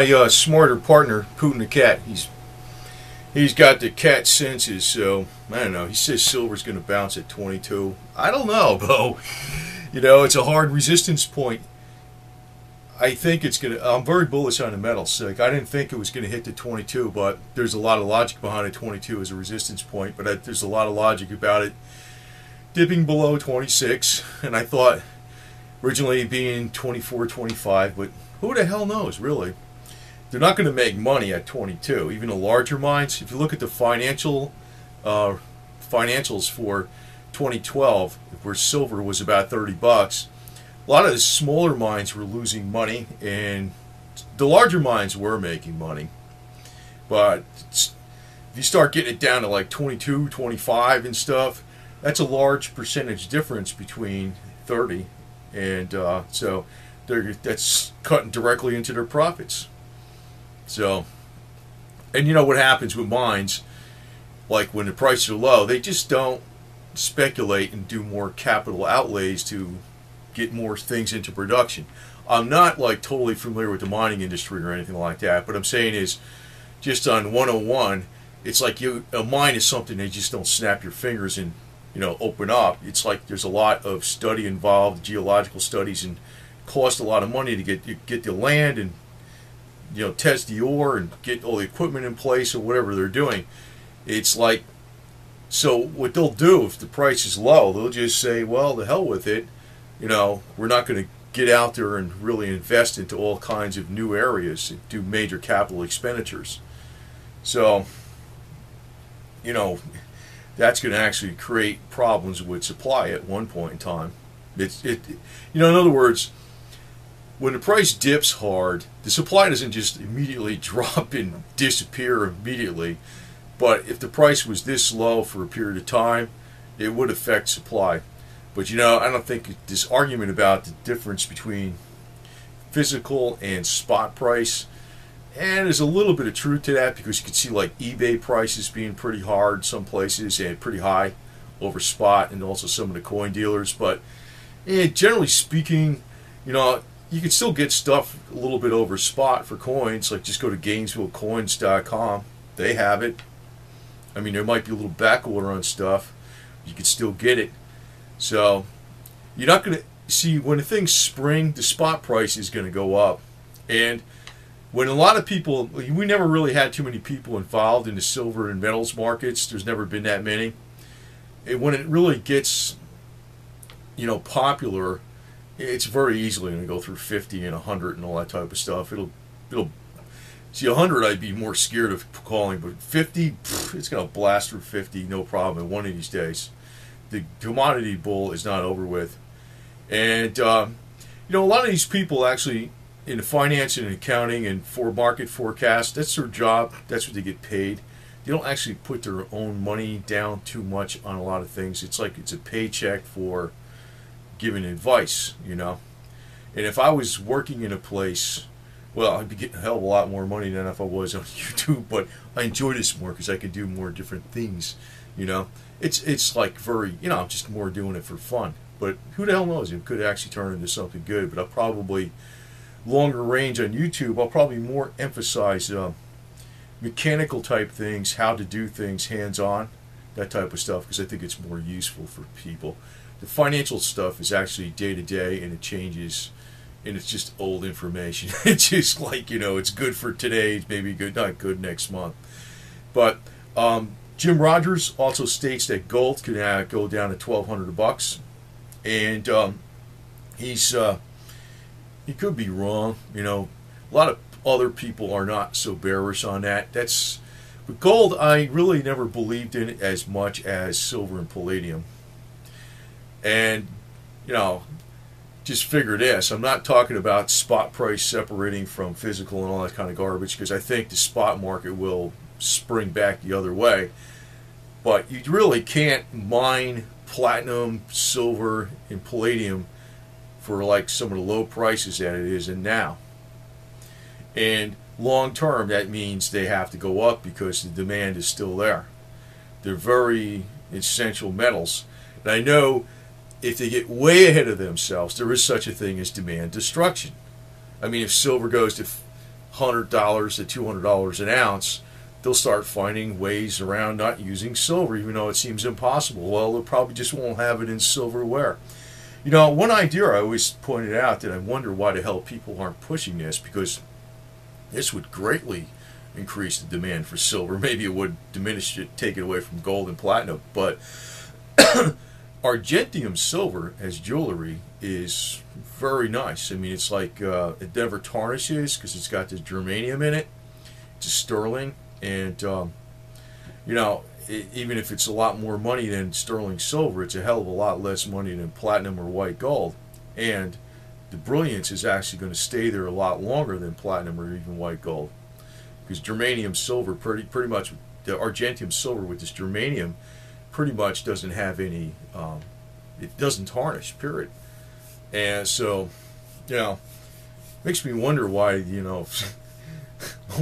My smarter partner, Putin the cat, he's got the cat senses, so I don't know. He says silver's going to bounce at 22. I don't know, though. You know, it's a hard resistance point. I think it's going to. I'm very bullish on the metals. Like, I didn't think it was going to hit the 22, but there's a lot of logic behind it. 22 as a resistance point, but there's a lot of logic about it dipping below 26. And I thought originally being 24, 25, but who the hell knows, really? They're not going to make money at 22. Even the larger mines, if you look at the financials for 2012, where silver was about 30 bucks, a lot of the smaller mines were losing money, and the larger mines were making money. But if you start getting it down to like 22, 25 and stuff, that's a large percentage difference between 30, and so that's cutting directly into their profits. So, and you know what happens with mines, like when the prices are low, they just don't speculate and do more capital outlays to get more things into production. I'm not like totally familiar with the mining industry or anything like that, but I'm saying is just on 101, it's like a mine is something they just don't snap your fingers and, you know, open up. It's like there's a lot of study involved, geological studies, and cost a lot of money to get the land and, you know, test the ore and get all the equipment in place or whatever they're doing. It's like, so what they'll do if the price is low, they'll just say, well, the hell with it. You know, we're not going to get out there and really invest into all kinds of new areas and do major capital expenditures. So, you know, that's going to actually create problems with supply at one point in time. You know, in other words, when the price dips hard, the supply doesn't just immediately drop and disappear immediately. But if the price was this low for a period of time, it would affect supply. But you know, I don't think this argument about the difference between physical and spot price, and there's a little bit of truth to that, because you can see like eBay prices being pretty hard some places and pretty high over spot, and also some of the coin dealers. But generally speaking, you know, you can still get stuff a little bit over spot for coins. Like, just go to GainesvilleCoins.com. They have it. I mean, there might be a little back order on stuff. You can still get it. So you're not going to see, when the things spring, the spot price is going to go up. And when a lot of people, we never really had too many people involved in the silver and metals markets. There's never been that many. And when it really gets, you know, popular, it's very easily going to go through 50 and 100 and all that type of stuff. It'll see, 100 I'd be more scared of calling, but 50, it's going to blast through 50, no problem, one of these days. The commodity bull is not over with. And, you know, a lot of these people actually, in the finance and accounting and for market forecast, that's their job, that's what they get paid. They don't actually put their own money down too much on a lot of things. It's like it's a paycheck for giving advice, you know. And if I was working in a place, well, I'd be getting a hell of a lot more money than if I was on YouTube, but I enjoy this more because I can do more different things, you know. It's like very, you know, I'm just more doing it for fun. But who the hell knows? It could actually turn into something good. But I'll probably, longer range on YouTube, I'll probably more emphasize mechanical type things, how to do things hands-on, that type of stuff, because I think it's more useful for people. The financial stuff is actually day-to-day, and it changes, and it's just old information. It's just like, you know, it's good for today, it's maybe good, not good next month. But Jim Rogers also states that gold could go down to $1,200 and he could be wrong. You know, a lot of other people are not so bearish on that. But gold, I really never believed in it as much as silver and palladium. And, you know, just figure this, I'm not talking about spot price separating from physical and all that kind of garbage, because I think the spot market will spring back the other way. But you really can't mine platinum, silver, and palladium for like some of the low prices that it is in now. And long term, that means they have to go up because the demand is still there. They're very essential metals. And I know if they get way ahead of themselves, there is such a thing as demand destruction. I mean, if silver goes to $100 to $200 an ounce, they'll start finding ways around not using silver, even though it seems impossible. Well, they probably just won't have it in silverware. You know, one idea I always pointed out that I wonder why the hell people aren't pushing this, because this would greatly increase the demand for silver. Maybe it would diminish it, take it away from gold and platinum, but Argentium silver as jewelry is very nice. I mean, it's like it never tarnishes because it's got this germanium in it. It's a sterling, and you know, even if it's a lot more money than sterling silver, it's a hell of a lot less money than platinum or white gold. And the brilliance is actually going to stay there a lot longer than platinum or even white gold, because germanium silver pretty much, the Argentium silver with this germanium pretty much doesn't have any, it doesn't tarnish, period. And so, you know, makes me wonder why, you know,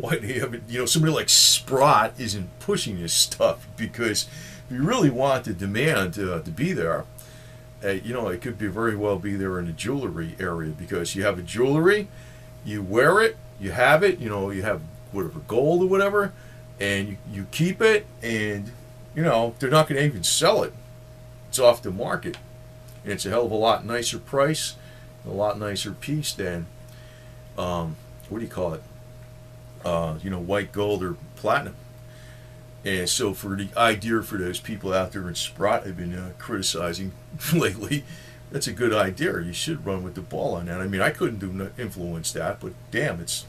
why they haven't, you know, somebody like Sprott isn't pushing this stuff, because if you really want the demand to be there, you know, it could be very well be there in the jewelry area, because you have a jewelry, you wear it, you have it, you know, you have whatever, gold or whatever, and you keep it, and you know, they're not going to even sell it. It's off the market. And it's a hell of a lot nicer price, a lot nicer piece than, what do you call it? You know, white gold or platinum. And so for the idea for those people out there in Sprott I've been criticizing lately, that's a good idea. You should run with the ball on that. I mean, I couldn't influence that, but damn, it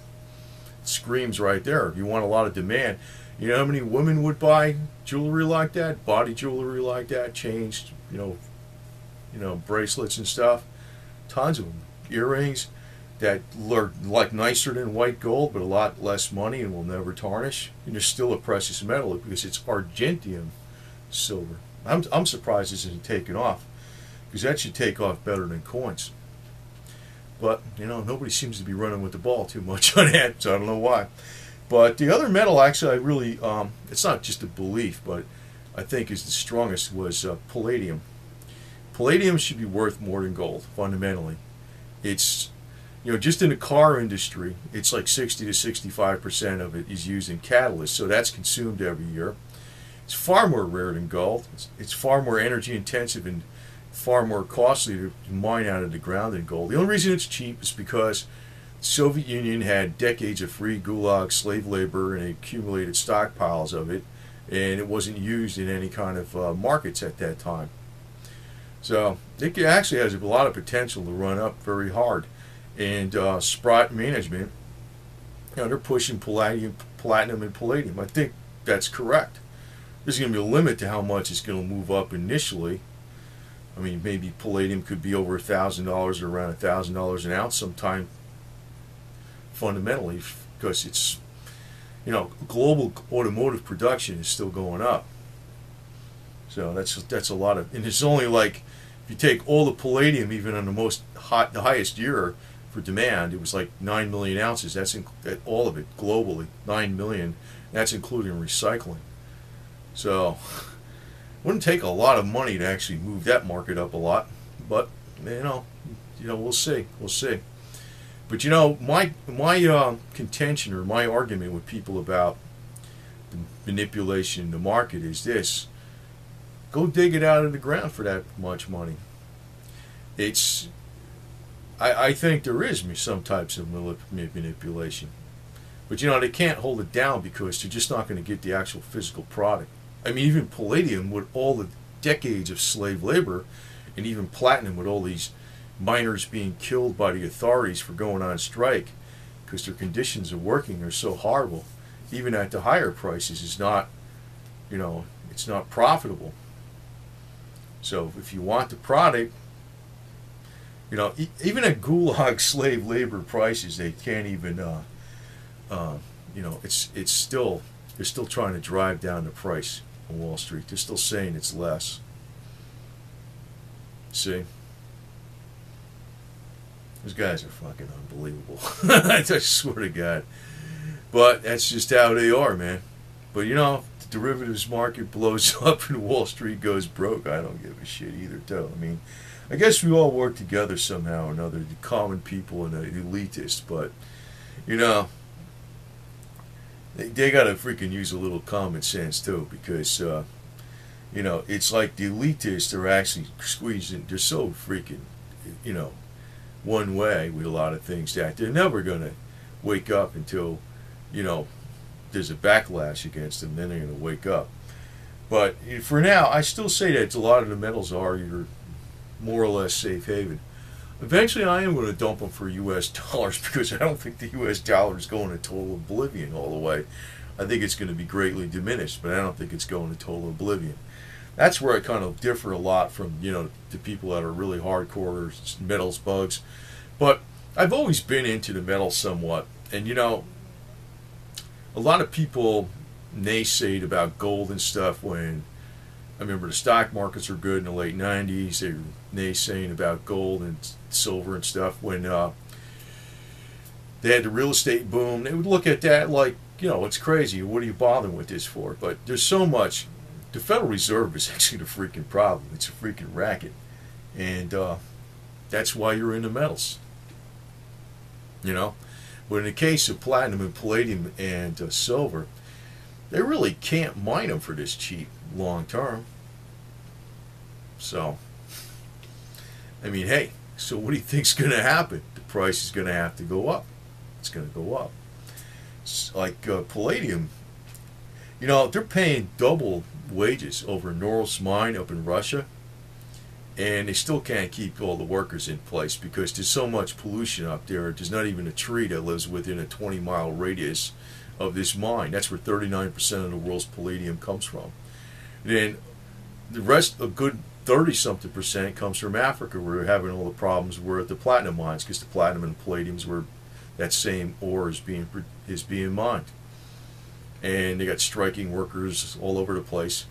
screams right there. If you want a lot of demand, you know how many women would buy jewelry like that, body jewelry like that, chains, you know, bracelets and stuff? Tons of them. Earrings that are like nicer than white gold, but a lot less money and will never tarnish. And they're still a precious metal because it's Argentium silver. I'm surprised this isn't taken off, because that should take off better than coins. But you know, nobody seems to be running with the ball too much on that, so I don't know why. But the other metal, actually, I really, it's not just a belief, but I think is the strongest, was palladium. Palladium should be worth more than gold, fundamentally. It's, you know, just in the car industry, it's like 60 to 65% of it is used in catalysts, so that's consumed every year. It's far more rare than gold. It's far more energy intensive and far more costly to mine out of the ground than gold. The only reason it's cheap is because the Soviet Union had decades of free gulag slave labor and accumulated stockpiles of it, and it wasn't used in any kind of markets at that time. So it actually has a lot of potential to run up very hard. And Sprott management, you know, they're pushing palladium, platinum, and palladium. I think that's correct. There's going to be a limit to how much it's going to move up initially. I mean, maybe palladium could be over $1,000 or around $1,000 an ounce sometime, fundamentally, because it's, you know, global automotive production is still going up. So that's a lot of, and it's only like, if you take all the palladium, even on the highest year for demand, it was like 9 million ounces. That's all of it globally, 9 million. That's including recycling. So it wouldn't take a lot of money to actually move that market up a lot, but you know, we'll see. But you know, my contention, or my argument with people about the manipulation in the market is this: go dig it out of the ground for that much money. I think there is some types of manipulation, but you know, they can't hold it down because they're just not going to get the actual physical product. I mean, even palladium, with all the decades of slave labor, and even platinum with all these miners being killed by the authorities for going on strike because their conditions of working are so horrible, even at the higher prices, is not, you know, it's not profitable. So if you want the product, you know, even at gulag slave labor prices, they can't even, you know, it's still, they're still trying to drive down the price on Wall Street. They're still saying it's less. See? Those guys are fucking unbelievable. I just swear to God. But that's just how they are, man. But you know, if the derivatives market blows up and Wall Street goes broke, I don't give a shit either, too. I mean, I guess we all work together somehow or another, the common people and the elitists. But, you know, they got to freaking use a little common sense too, because it's like the elitists are actually squeezing. They're so freaking, you know, one way with a lot of things that they're never gonna wake up until, there's a backlash against them. Then they're gonna wake up. But for now, I still say that a lot of the metals are your more or less safe haven. Eventually, I am going to dump them for U.S. dollars because I don't think the U.S. dollar is going to total oblivion all the way. I think it's going to be greatly diminished, but I don't think it's going to total oblivion. That's where I kind of differ a lot from, the people that are really hardcore metals bugs. But I've always been into the metals somewhat. And, a lot of people naysayed about gold and stuff when I remember the stock markets were good in the late 90s. They were naysaying about gold and silver and stuff when they had the real estate boom. They would look at that like, it's crazy. What are you bothering with this for? But there's so much. The Federal Reserve is actually the freaking problem. It's a freaking racket. And that's why you're in the metals. But in the case of platinum and palladium and silver, they really can't mine them for this cheap long term. So, hey, so what do you think's going to happen? The price is going to have to go up. It's going to go up. It's like palladium, they're paying double wages over Norilsk mine up in Russia, and they still can't keep all the workers in place because there's so much pollution up there. There's not even a tree that lives within a 20-mile radius of this mine. That's where 39% of the world's palladium comes from. Then the rest, a good 30-something% comes from Africa, where we're having all the problems where the platinum mines, because the platinum and palladiums where that same ore is being mined. And they got striking workers all over the place.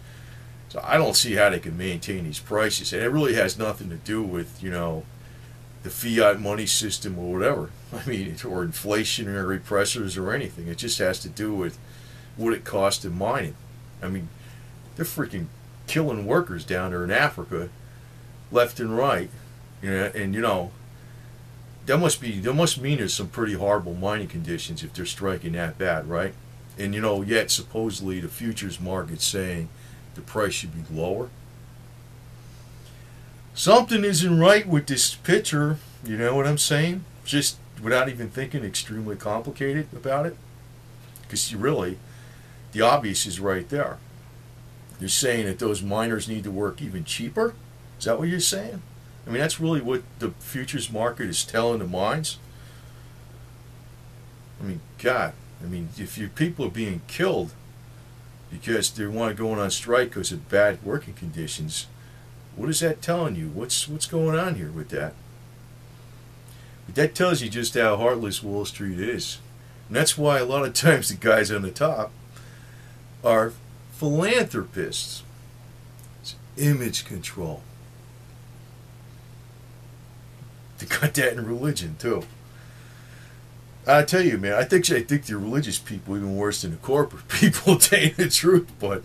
So I don't see how they can maintain these prices. And it really has nothing to do with, the fiat money system or whatever. Or inflationary pressures or anything. It just has to do with what it costs to mine it. They're freaking killing workers down there in Africa, left and right. And that must mean there's some pretty horrible mining conditions if they're striking that bad, right? And yet supposedly the futures market's saying the price should be lower. Something isn't right with this picture, you know what I'm saying? Just without even thinking extremely complicated about it. Because the obvious is right there. You're saying that those miners need to work even cheaper? Is that what you're saying? That's really what the futures market is telling the mines. God, if your people are being killed because they want to go on strike because of bad working conditions, what is that telling you? What's going on here with that? But that tells you just how heartless Wall Street is. And that's why a lot of times the guys on the top are philanthropists. It's image control. They got that in religion too. I tell you, man, I think the religious people are even worse than the corporate people, to tell you the truth. But,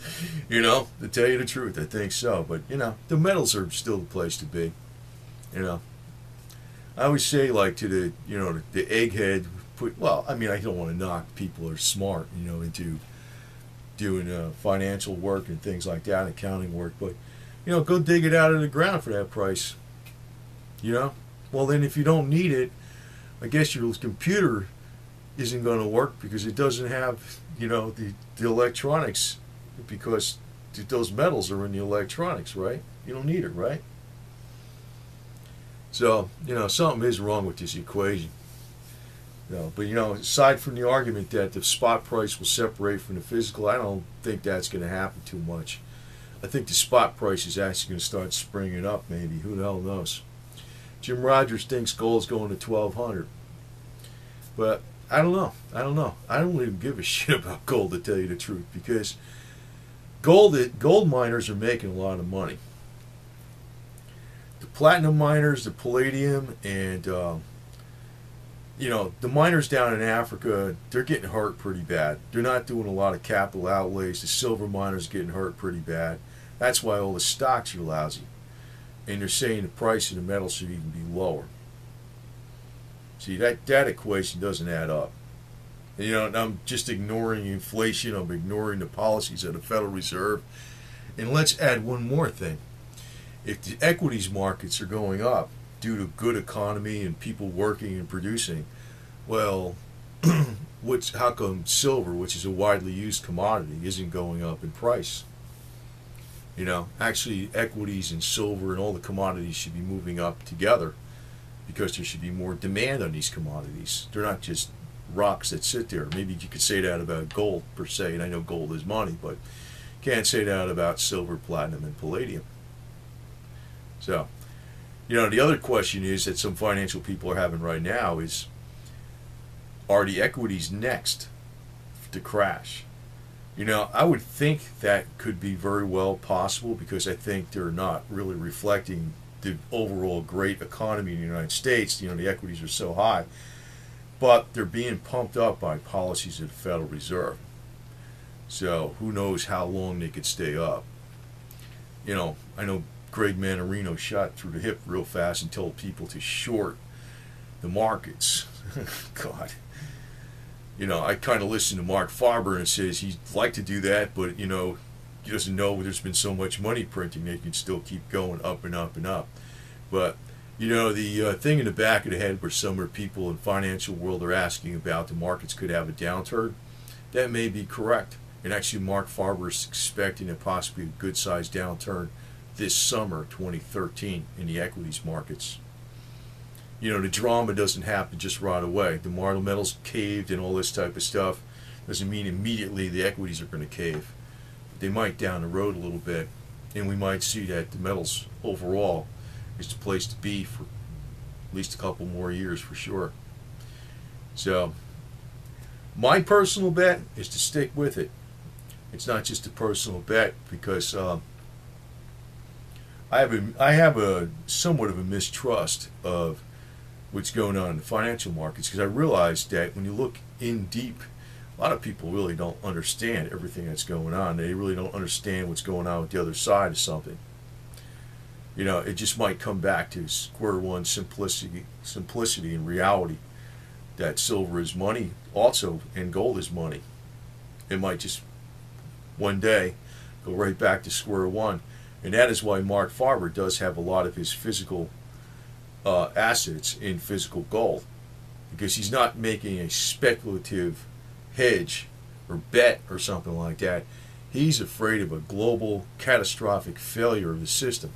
to tell you the truth, I think so. But, the metals are still the place to be. I always say, like, to the egghead, I don't want to knock people who are smart, into doing financial work and things like that, accounting work. But, go dig it out of the ground for that price. Well, then if you don't need it, I guess your computer isn't going to work because it doesn't have, the electronics, because those metals are in the electronics, right? You don't need it, right? So, something is wrong with this equation. But, aside from the argument that the spot price will separate from the physical, I don't think that's going to happen too much. I think the spot price is actually going to start springing up, maybe. Who the hell knows? Jim Rogers thinks gold's going to 1,200. But I don't know. I don't even give a shit about gold, to tell you the truth, because gold miners are making a lot of money. The platinum miners, the palladium, and the miners down in Africa, they're getting hurt pretty bad. They're not doing a lot of capital outlays. The silver miners are getting hurt pretty bad. That's why all the stocks are lousy. And they're saying the price of the metal should even be lower. See, that equation doesn't add up. You know, and I'm just ignoring inflation. I'm ignoring the policies of the Federal Reserve. And let's add one more thing. If the equities markets are going up due to good economy and people working and producing, well, how come silver, which is a widely used commodity, isn't going up in price? You know, actually, equities and silver and all the commodities should be moving up together because there should be more demand on these commodities. They're not just rocks that sit there. Maybe you could say that about gold per se, and I know gold is money, but can't say that about silver, platinum, and palladium. So, you know, the other question is that some financial people are having right now is, are the equities next to crash? You know, I would think that could be very well possible because I think they're not really reflecting the overall great economy in the United States. You know, the equities are so high, but they're being pumped up by policies of the Federal Reserve. So who knows how long they could stay up. You know, I know Greg Manarino shot through the hip real fast and told people to short the markets. God. You know, I kind of listen to Mark Farber and says he'd like to do that, but, you know, he doesn't know there's been so much money printing they can still keep going up and up and up. But, you know, the thing in the back of the head where some of the people in the financial world are asking about the markets could have a downturn, that may be correct. And actually, Mark Farber is expecting a possibly a good-sized downturn this summer, 2013, in the equities markets. You know, the drama doesn't happen just right away. The marble metals caved and all this type of stuff doesn't mean immediately the equities are going to cave. They might down the road a little bit, and we might see that the metals overall is the place to be for at least a couple more years for sure. So, my personal bet is to stick with it. It's not just a personal bet because I have a somewhat of a mistrust of what's going on in the financial markets because I realize that when you look in deep, a lot of people really don't understand everything that's going on. They really don't understand what's going on with the other side of something. You know, it just might come back to square one simplicity and reality that silver is money also and gold is money. It might just one day go right back to square one. And that is why Mark Farber does have a lot of his physical assets in physical gold, because he's not making a speculative hedge or bet or something like that. He's afraid of a global catastrophic failure of the system.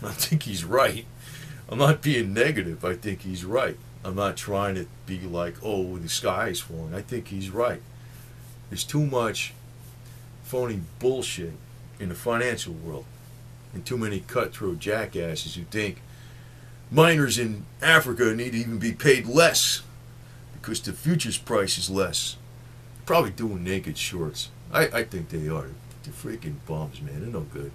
I think he's right. I'm not being negative. I think he's right. I'm not trying to be like, oh, the sky is falling. I think he's right. There's too much phony bullshit in the financial world, and too many cutthroat jackasses who think miners in Africa need to even be paid less because the futures price is less. Probably doing naked shorts. I think they are. They're freaking bums, man. They're no good.